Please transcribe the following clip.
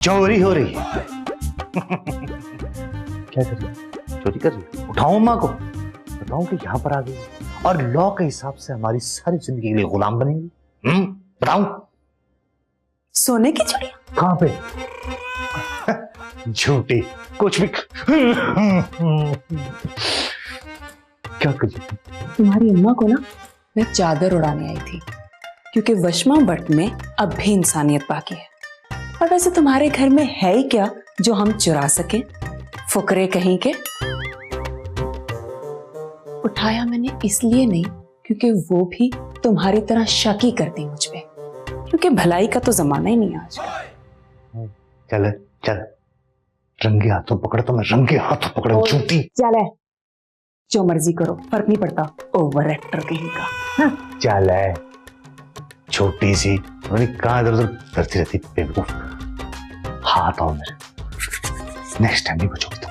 चोरी हो रही है। क्या कर रही है? चोरी कर रही है? उठाऊं अम्मा को, बताऊं कि यहाँ पर आ गई और लॉ के हिसाब से हमारी सारी जिंदगी के लिए गुलाम बनेंगी। बताऊं? सोने की चिड़िया? कहाँ पे? झूठी, कुछ भी। क्या कर रही? तुम्हारी अम्मा को ना मैं चादर उड़ाने आई थी, क्योंकि वशमा बट में अब भी इंसानियत बाकी है। और वैसे तुम्हारे घर में है ही क्या जो हम चुरा सके, फुकरे कहीं के। उठाया मैंने इसलिए नहीं क्योंकि वो भी तुम्हारी तरह शक ही करती मुझ पे, क्योंकि भलाई का तो जमाना ही नहीं आज का। चल चल, रंगे हाथों पकड़ तो मैं रंगे हाथों पकड़ झूठी। चल जो मर्जी करो, फर्क नहीं पड़ता, ओवर एक्टर कहीं का। हाँ। चल है छोटी सी, कहाँ इधर उधर करती रहती बेवकूफ। हाथ आओ मेरे, नेक्स्ट टाइम नहीं बचोगे तुम।